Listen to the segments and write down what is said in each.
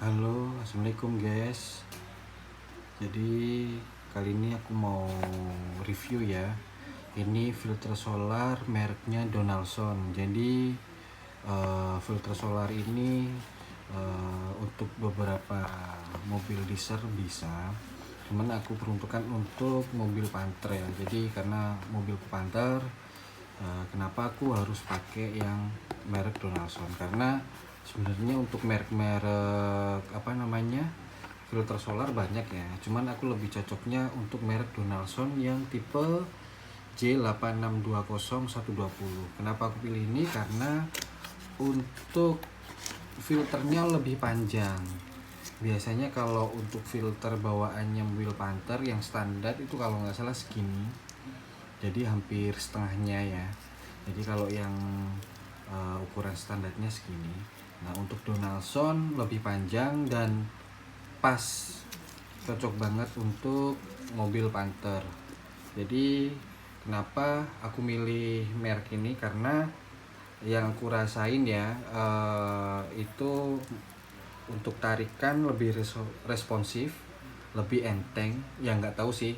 Halo, assalamualaikum guys. Jadi kali ini aku mau review ya. Ini filter solar mereknya Donaldson. Jadi filter solar ini untuk beberapa mobil diesel bisa. Cuman aku peruntukkan untuk mobil Panther ya. Jadi karena mobil Panther, kenapa aku harus pakai yang merek Donaldson? Karena sebenarnya untuk merek-merek filter solar banyak ya, cuman aku lebih cocoknya untuk merek Donaldson yang tipe J8620120. Kenapa aku pilih ini? Karena untuk filternya lebih panjang. Biasanya kalau untuk filter bawaannya mobil Panther yang standar itu kalau nggak salah segini, jadi hampir setengahnya ya. Jadi kalau yang ukuran standarnya segini. Nah, untuk Donaldson lebih panjang dan pas, cocok banget untuk mobil Panther. Jadi kenapa aku milih merek ini? Karena yang aku rasain ya, itu untuk tarikan lebih responsif, lebih enteng. Ya nggak tahu sih,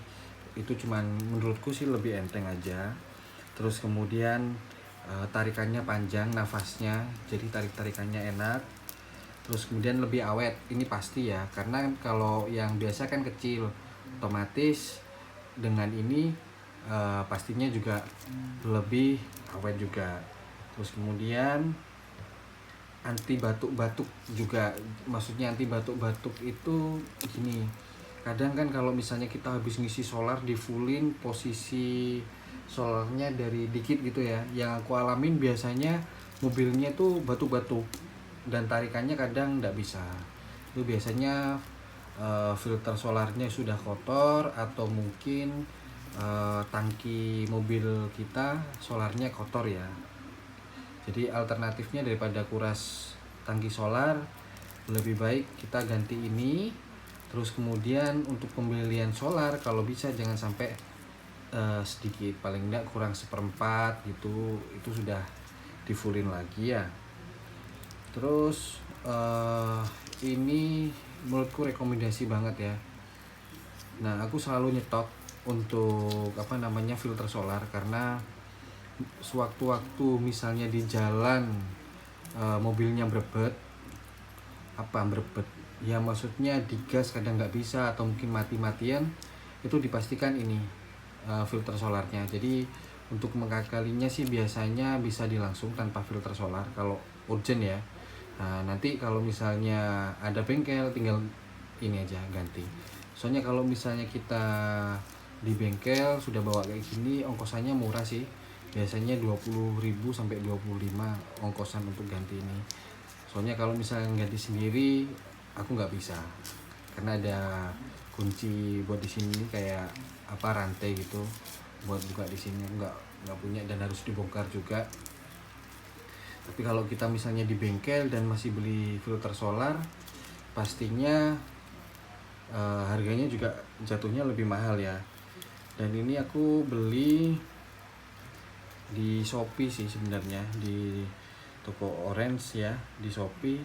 itu cuman menurutku sih lebih enteng aja. Terus kemudian tarikannya panjang, nafasnya, jadi tarikannya enak. Terus kemudian lebih awet, ini pasti ya, karena kalau yang biasa kan kecil, otomatis dengan ini pastinya juga lebih awet juga. Terus kemudian anti batuk-batuk juga. Maksudnya anti batuk-batuk itu gini, kadang kan kalau misalnya kita habis ngisi solar di fullin, posisi solarnya dari dikit gitu ya, yang aku alamin biasanya mobilnya tuh batuk-batuk dan tarikannya kadang nggak bisa. Itu biasanya filter solarnya sudah kotor, atau mungkin tangki mobil kita solarnya kotor ya. Jadi alternatifnya daripada kuras tangki solar, lebih baik kita ganti ini. Terus kemudian untuk pembelian solar, kalau bisa jangan sampai sedikit, paling enggak kurang seperempat gitu, itu sudah di fullin lagi ya. Terus ini menurutku rekomendasi banget ya. Nah, aku selalu nyetok untuk filter solar, karena sewaktu-waktu misalnya di jalan mobilnya berebet ya, maksudnya digas kadang nggak bisa, atau mungkin mati-matian, itu dipastikan ini filter solarnya. Jadi untuk mengakalinya sih biasanya bisa dilangsung tanpa filter solar kalau urgent ya. Nah, nanti kalau misalnya ada bengkel, tinggal ini aja ganti. Soalnya kalau misalnya kita di bengkel sudah bawa kayak gini, ongkosannya murah sih. Biasanya 20.000 sampai 25 ongkosan untuk ganti ini. Soalnya kalau misalnya ganti sendiri, aku nggak bisa, karena ada kunci buat di sini kayak rantai gitu buat buka di sini, nggak punya, dan harus dibongkar juga. Tapi kalau kita misalnya di bengkel dan masih beli filter solar, pastinya harganya juga jatuhnya lebih mahal ya. Dan ini aku beli di Shopee sih sebenarnya, di toko Orange ya, di Shopee.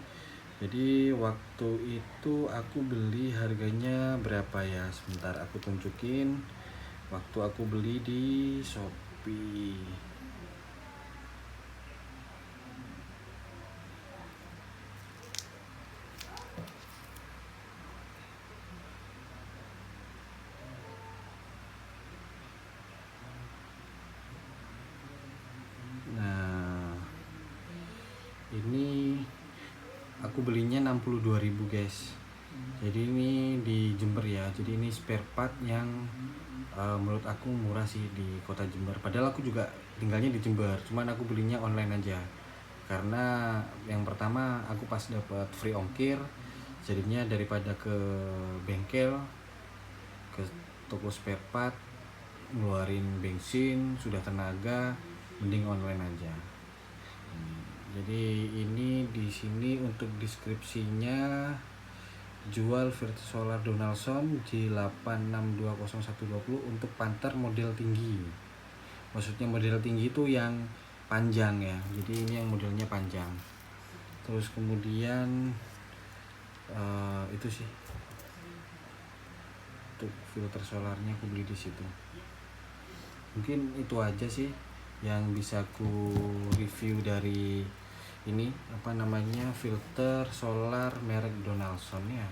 Jadi waktu itu aku beli harganya berapa ya, sebentar aku tunjukin. Waktu aku beli di Shopee, nah ini aku belinya 62.000 guys. Jadi ini di Jember ya, jadi ini spare part yang menurut aku murah sih di kota Jember. Padahal aku juga tinggalnya di Jember, cuman aku belinya online aja. Karena yang pertama aku pas dapat free ongkir, jadinya daripada ke bengkel, ke toko spare part, ngeluarin bensin sudah tenaga, mending online aja. Jadi ini di sini untuk deskripsinya, jual filter solar Donaldson J8620120 untuk Panther model tinggi. Maksudnya model tinggi itu yang panjang ya, jadi ini yang modelnya panjang. Terus kemudian Itu sih untuk filter solarnya aku beli di situ. Mungkin itu aja sih yang bisa aku review dari ini filter solar merek Donaldson ya.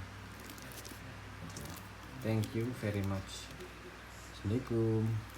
Thank you very much. Assalamualaikum.